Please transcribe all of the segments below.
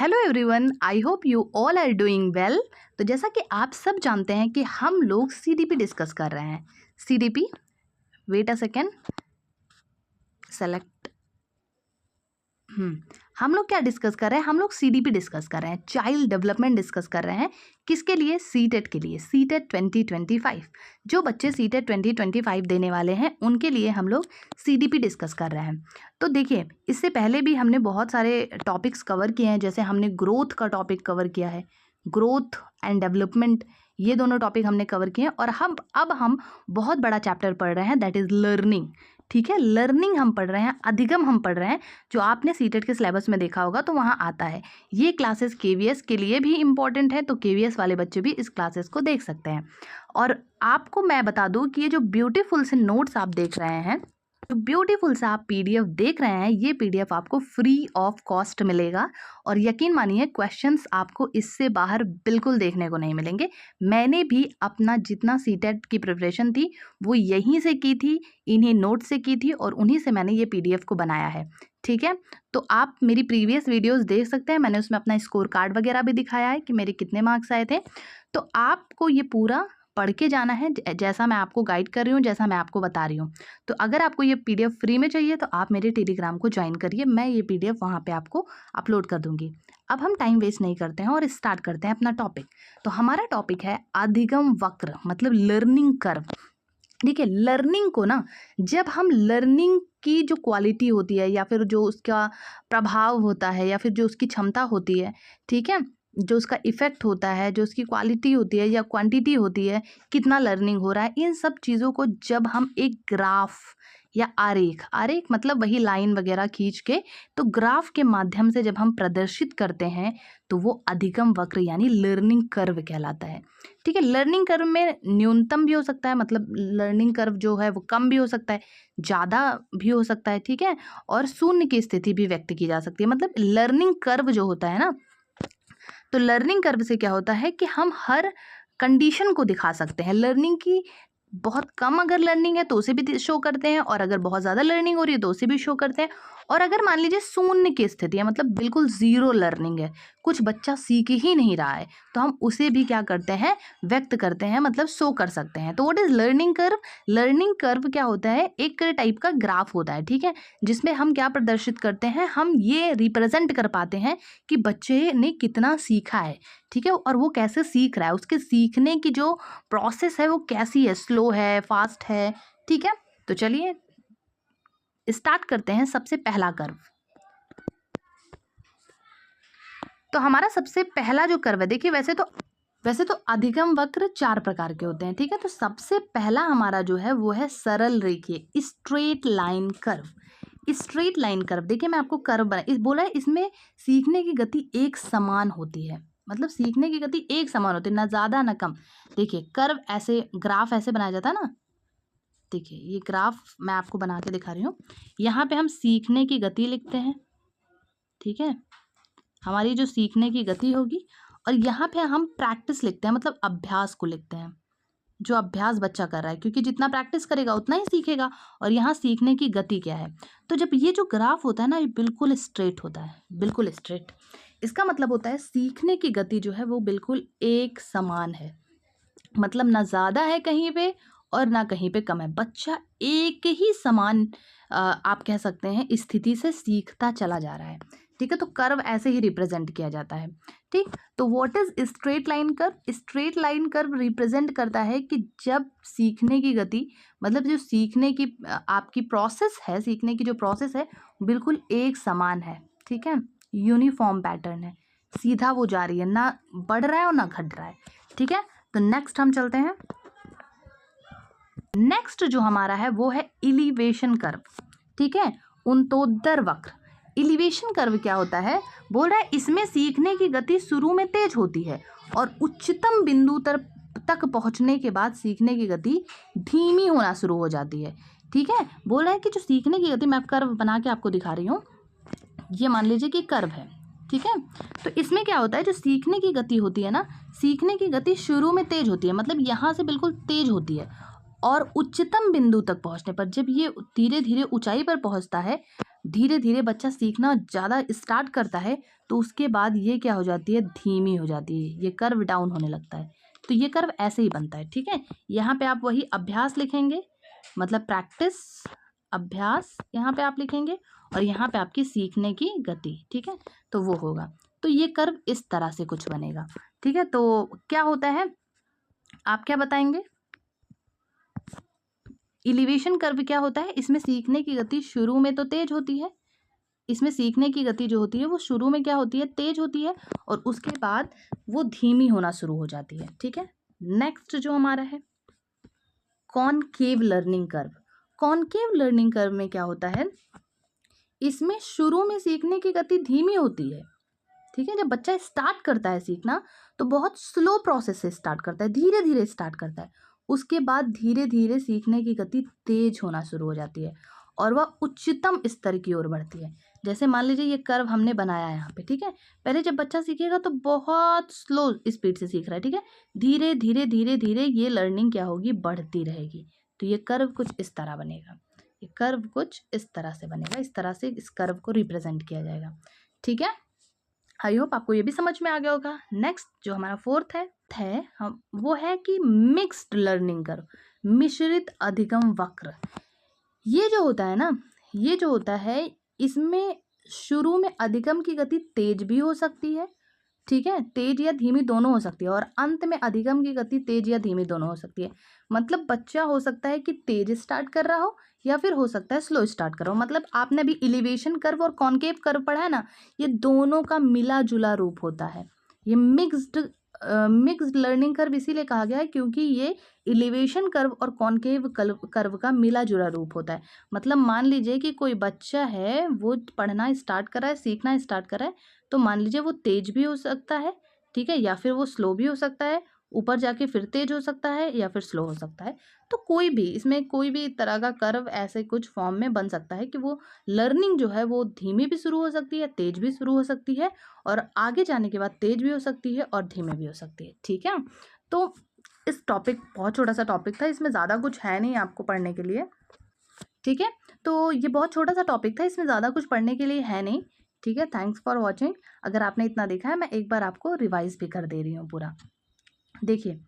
Hello everyone, I hope you all are doing well. तो जैसा कि आप सब जानते हैं कि हम लोग सीडीपी डिस्कस कर रहे हैं। CDP, wait a second, select. हम लोग क्या डिस्कस कर रहे हैं? हम लोग सीडीपी डिस्कस कर रहे हैं, चाइल्ड डेवलपमेंट डिस्कस कर रहे हैं। किसके लिए? सीटेट के लिए, सीटेट 2025। जो बच्चे सीटेट 2025 देने वाले हैं उनके लिए हम लोग सीडीपी डिस्कस कर रहे हैं। तो देखिए, इससे पहले भी हमने बहुत सारे टॉपिक्स कवर किए हैं। जैसे हमने ग्रोथ का टॉपिक कवर किया है, ग्रोथ एंड डेवलपमेंट, ये दोनों टॉपिक हमने कवर किए हैं। और अब हम बहुत बड़ा चैप्टर पढ़ रहे हैं, दैट इज़ लर्निंग। ठीक है, लर्निंग हम पढ़ रहे हैं, अधिगम हम पढ़ रहे हैं, जो आपने सीटेट के सिलेबस में देखा होगा तो वहाँ आता है। ये क्लासेस केवीएस के लिए भी इम्पॉर्टेंट है, तो केवीएस वाले बच्चे भी इस क्लासेस को देख सकते हैं। और आपको मैं बता दूँ कि ये जो ब्यूटीफुल से नोट्स आप देख रहे हैं, जो ब्यूटीफुल सा आप पीडीएफ देख रहे हैं, ये पीडीएफ आपको फ्री ऑफ कॉस्ट मिलेगा। और यकीन मानिए, क्वेश्चंस आपको इससे बाहर बिल्कुल देखने को नहीं मिलेंगे। मैंने भी अपना जितना सीटेट की प्रिपरेशन थी वो यहीं से की थी, इन्हीं नोट से की थी, और उन्हीं से मैंने ये पीडीएफ को बनाया है। ठीक है, तो आप मेरी प्रीवियस वीडियोस देख सकते हैं। मैंने उसमें अपना स्कोर कार्ड वगैरह भी दिखाया है कि मेरे कितने मार्क्स आए थे। तो आपको ये पूरा पढ़ के जाना है, जैसा मैं आपको गाइड कर रही हूँ, जैसा मैं आपको बता रही हूँ। तो अगर आपको ये पीडीएफ फ्री में चाहिए तो आप मेरे टेलीग्राम को ज्वाइन करिए, मैं ये पीडीएफ वहाँ पे आपको अपलोड कर दूँगी। अब हम टाइम वेस्ट नहीं करते हैं और स्टार्ट करते हैं अपना टॉपिक। तो हमारा टॉपिक है अधिगम वक्र, मतलब लर्निंग कर्व। ठीक है, लर्निंग को ना, जब हम लर्निंग की जो क्वालिटी होती है, या फिर जो उसका प्रभाव होता है, या फिर जो उसकी क्षमता होती है, ठीक है, जो उसका इफ़ेक्ट होता है, जो उसकी क्वालिटी होती है या क्वांटिटी होती है, कितना लर्निंग हो रहा है, इन सब चीज़ों को जब हम एक ग्राफ या आरेख, आरेख मतलब वही लाइन वगैरह खींच के, तो ग्राफ के माध्यम से जब हम प्रदर्शित करते हैं तो वो अधिगम वक्र यानी लर्निंग कर्व कहलाता है। ठीक है, लर्निंग कर्व में न्यूनतम भी हो सकता है, मतलब लर्निंग कर्व जो है वो कम भी हो सकता है, ज़्यादा भी हो सकता है। ठीक है, और शून्य की स्थिति भी व्यक्त की जा सकती है। मतलब लर्निंग कर्व जो होता है ना, तो लर्निंग कर्व से क्या होता है कि हम हर कंडीशन को दिखा सकते हैं। लर्निंग की बहुत कम अगर लर्निंग है तो उसे भी शो करते हैं, और अगर बहुत ज़्यादा लर्निंग हो रही है तो उसे भी शो करते हैं। और अगर मान लीजिए शून्य की स्थिति है, मतलब बिल्कुल ज़ीरो लर्निंग है, कुछ बच्चा सीख ही नहीं रहा है, तो हम उसे भी क्या करते हैं, व्यक्त करते हैं, मतलब शो कर सकते हैं। तो what is learning curve? Learning curve क्या होता है? एक टाइप का ग्राफ होता है, ठीक है, जिसमें हम क्या प्रदर्शित करते हैं, हम ये रिप्रेजेंट कर पाते हैं कि बच्चे ने कितना सीखा है। ठीक है, और वो कैसे सीख रहा है, उसके सीखने की जो प्रोसेस है वो कैसी है, स्लो है, फास्ट है। ठीक है, तो चलिए स्टार्ट करते हैं। सबसे पहला कर्व, तो हमारा सबसे पहला जो कर्व है, देखिए वैसे तो अधिगम वक्र 4 प्रकार के होते हैं। ठीक है, तो सबसे पहला हमारा जो है वो है सरल रेखीय, straight line curve. Straight line curve, देखिए मैं आपको कर्व बोला है, इसमें सीखने की गति एक समान होती है, मतलब सीखने की गति एक समान होती है, ना ज़्यादा ना कम। देखिए कर्व ऐसे, ग्राफ ऐसे बनाया जाता है ना। देखिए ये ग्राफ मैं आपको बना के दिखा रही हूँ। यहाँ पे हम सीखने की गति लिखते हैं, ठीक है, हमारी जो सीखने की गति होगी, और यहाँ पे हम प्रैक्टिस लिखते हैं, मतलब अभ्यास को लिखते हैं, जो अभ्यास बच्चा कर रहा है, क्योंकि जितना प्रैक्टिस करेगा उतना ही सीखेगा। और यहाँ सीखने की गति क्या है? तो जब ये जो ग्राफ होता है ना, ये बिल्कुल स्ट्रेट होता है, बिल्कुल स्ट्रेट। इसका मतलब होता है सीखने की गति जो है वो बिल्कुल एक समान है, मतलब ना ज़्यादा है कहीं पे और ना कहीं पे कम है। बच्चा एक ही समान आप कह सकते हैं स्थिति से सीखता चला जा रहा है। ठीक है, तो कर्व ऐसे ही रिप्रेजेंट किया जाता है। ठीक, तो what is straight line curve? Straight line curve represent करता है कि जब सीखने की गति, मतलब जो सीखने की आपकी प्रोसेस है, सीखने की जो प्रोसेस है बिल्कुल एक समान है। ठीक है, यूनिफॉर्म पैटर्न है, सीधा वो जा रही है, ना बढ़ रहा है और ना घट रहा है। ठीक है, तो नेक्स्ट हम चलते हैं। नेक्स्ट जो हमारा है वो है इलिवेशन कर्व। ठीक है, उन्तोदर वक्र। इलिवेशन कर्व क्या होता है? बोल रहा है इसमें सीखने की गति शुरू में तेज होती है और उच्चतम बिंदु तक पहुंचने के बाद सीखने की गति धीमी होना शुरू हो जाती है। ठीक है, बोल रहा है कि जो सीखने की गति, मैं कर्व बना के आपको दिखा रही हूँ, ये मान लीजिए कि कर्व है। ठीक है, तो इसमें क्या होता है, जो सीखने की गति होती है ना, सीखने की गति शुरू में तेज होती है, मतलब यहाँ से बिल्कुल तेज होती है, और उच्चतम बिंदु तक पहुँचने पर, जब ये धीरे धीरे ऊंचाई पर पहुँचता है, धीरे धीरे बच्चा सीखना ज़्यादा स्टार्ट करता है तो उसके बाद ये क्या हो जाती है, धीमी हो जाती है, ये कर्व डाउन होने लगता है। तो ये कर्व ऐसे ही बनता है, ठीक है। यहाँ पे आप वही अभ्यास लिखेंगे, मतलब प्रैक्टिस, अभ्यास यहाँ पे आप लिखेंगे, और यहाँ पे आपकी सीखने की गति, ठीक है, तो वो होगा। तो ये कर्व इस तरह से कुछ बनेगा, ठीक है। तो क्या होता है, आप क्या बताएंगे, इलिवेशन कर्व क्या होता है, इसमें सीखने की गति शुरू में तो तेज होती है, इसमें सीखने की गति जो होती है वो शुरू में क्या होती है, तेज होती है, और उसके बाद वो धीमी होना शुरू हो जाती है, ठीक है। नेक्स्ट जो हमारा है concave learning curve. Concave learning curve में क्या होता है, इसमें शुरू में सीखने की गति धीमी होती है, ठीक है। जब बच्चा स्टार्ट करता है सीखना तो बहुत स्लो प्रोसेस से स्टार्ट करता है, धीरे धीरे स्टार्ट करता है, उसके बाद धीरे धीरे सीखने की गति तेज होना शुरू हो जाती है और वह उच्चतम स्तर की ओर बढ़ती है। जैसे मान लीजिए ये कर्व हमने बनाया है यहाँ पे, ठीक है। पहले जब बच्चा सीखेगा तो बहुत स्लो स्पीड से सीख रहा है, ठीक है। धीरे धीरे धीरे धीरे ये लर्निंग क्या होगी, बढ़ती रहेगी। तो ये कर्व कुछ इस तरह बनेगा, ये कर्व कुछ इस तरह से बनेगा, इस तरह से इस कर्व को रिप्रेजेंट किया जाएगा, ठीक है। आई होप आपको ये भी समझ में आ गया होगा। नेक्स्ट जो हमारा फोर्थ है हम वो है कि मिक्स्ड लर्निंग कर्व, मिश्रित अधिगम वक्र। ये जो होता है ना, ये जो होता है इसमें शुरू में अधिगम की गति तेज भी हो सकती है, ठीक है, तेज या धीमी दोनों हो सकती है, और अंत में अधिगम की गति तेज या धीमी दोनों हो सकती है। मतलब बच्चा हो सकता है कि तेज स्टार्ट कर रहा हो या फिर हो सकता है स्लो स्टार्ट कर रहा हो। मतलब आपने अभी इलिवेशन कर्व और कॉनकेव कर्व पढ़ा है ना, ये दोनों का मिला जुला रूप होता है। ये मिक्स्ड लर्निंग कर्व इसीलिए कहा गया है क्योंकि ये इलिवेशन कर्व और कॉनकेव कर्व का मिला जुला रूप होता है। मतलब मान लीजिए कि कोई बच्चा है वो पढ़ना स्टार्ट कर रहा है, सीखना स्टार्ट कर रहा है, तो मान लीजिए वो तेज भी हो सकता है, ठीक है, या फिर वो स्लो भी हो सकता है, ऊपर जाके फिर तेज हो सकता है या फिर स्लो हो सकता है। तो कोई भी इसमें कोई भी तरह का कर्व ऐसे कुछ फॉर्म में बन सकता है कि वो लर्निंग जो है वो धीमी भी शुरू हो सकती है, तेज भी शुरू हो सकती है, और आगे जाने के बाद तेज भी हो सकती है और धीमे भी हो सकती है, ठीक है। तो इस टॉपिक बहुत छोटा सा टॉपिक था, इसमें ज़्यादा कुछ है नहीं आपको पढ़ने के लिए, ठीक है। तो ये बहुत छोटा सा टॉपिक था, इसमें ज़्यादा कुछ पढ़ने के लिए है नहीं, ठीक है। Thanks for watching. अगर आपने इतना देखा है, मैं एक बार आपको रिवाइज भी कर दे रही हूँ पूरा। देखिए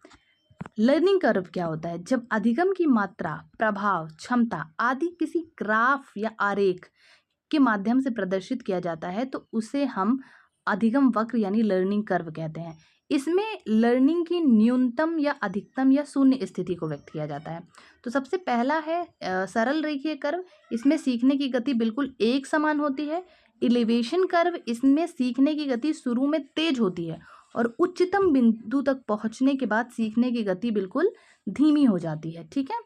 लर्निंग कर्व क्या होता है, जब अधिगम की मात्रा, प्रभाव, क्षमता आदि किसी ग्राफ या आरेख के माध्यम से प्रदर्शित किया जाता है तो उसे हम अधिगम वक्र यानी लर्निंग कर्व कहते हैं। इसमें लर्निंग की न्यूनतम या अधिकतम या शून्य स्थिति को व्यक्त किया जाता है। तो सबसे पहला है सरल रेखीय कर्व, इसमें सीखने की गति बिल्कुल एक समान होती है। इलिवेशन कर्व, इसमें सीखने की गति शुरू में तेज होती है और उच्चतम बिंदु तक पहुंचने के बाद सीखने की गति बिल्कुल धीमी हो जाती है, ठीक है।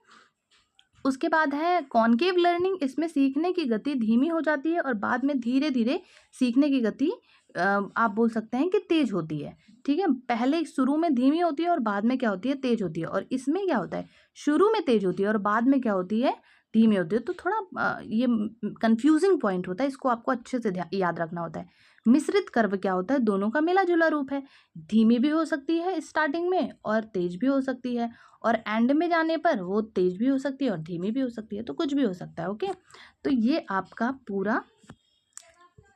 उसके बाद है कॉनकेव लर्निंग, इसमें सीखने की गति धीमी हो जाती है और बाद में धीरे धीरे सीखने की गति आप बोल सकते हैं कि तेज होती है, ठीक है। पहले शुरू में धीमी होती है और बाद में क्या होती है, तेज होती है। और इसमें क्या होता है, शुरू में तेज होती है और बाद में क्या होती है, धीमी होती है। तो थोड़ा ये कंफ्यूजिंग पॉइंट होता है, इसको आपको अच्छे से याद रखना होता है। मिश्रित कर्व क्या होता है, दोनों का मिला जुला रूप है, धीमी भी हो सकती है स्टार्टिंग में और तेज भी हो सकती है, और एंड में जाने पर वो तेज भी हो सकती है और धीमी भी हो सकती है, तो कुछ भी हो सकता है, ओके। तो ये आपका पूरा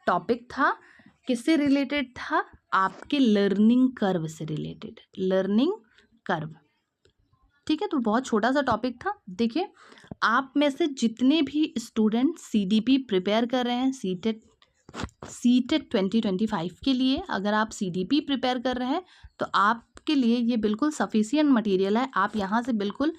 टॉपिक था, किससे रिलेटेड था, आपके लर्निंग कर्व से रिलेटेड, लर्निंग कर्व, ठीक है। तो बहुत छोटा सा टॉपिक था। देखिए आप में से जितने भी स्टूडेंट सीडीपी प्रिपेयर कर रहे हैं, सीटेट 2025 के लिए, अगर आप सीडीपी प्रिपेयर कर रहे हैं तो आपके लिए ये बिल्कुल सफिशिएंट मटेरियल है। आप यहाँ से बिल्कुल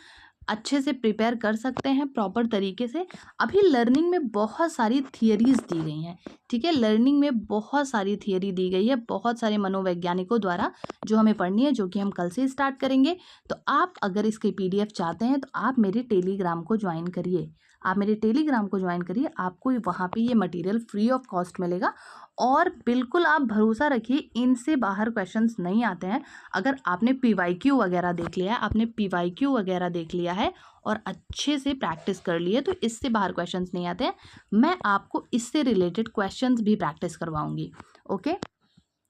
अच्छे से प्रिपेयर कर सकते हैं प्रॉपर तरीके से। अभी लर्निंग में बहुत सारी थियरीज दी गई हैं, ठीक है। लर्निंग में बहुत सारी थियरी दी गई है, बहुत सारे मनोवैज्ञानिकों द्वारा, जो हमें पढ़नी है, जो कि हम कल से स्टार्ट करेंगे। तो आप अगर इसके पीडीएफ चाहते हैं तो आप मेरे टेलीग्राम को ज्वाइन करिए, आप मेरे टेलीग्राम को ज्वाइन करिए, आपको वहाँ पे ये मटेरियल फ्री ऑफ कॉस्ट मिलेगा। और बिल्कुल आप भरोसा रखिए, इनसे बाहर क्वेश्चंस नहीं आते हैं। अगर आपने पीवाईक्यू वगैरह देख लिया है, आपने पीवाईक्यू वगैरह देख लिया है और अच्छे से प्रैक्टिस कर ली है, तो इससे बाहर क्वेश्चंस नहीं आते हैं। मैं आपको इससे रिलेटेड क्वेश्चंस भी प्रैक्टिस करवाऊंगी, ओके,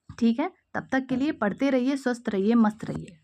ठीक है। तब तक के लिए पढ़ते रहिए, स्वस्थ रहिए, मस्त रहिए।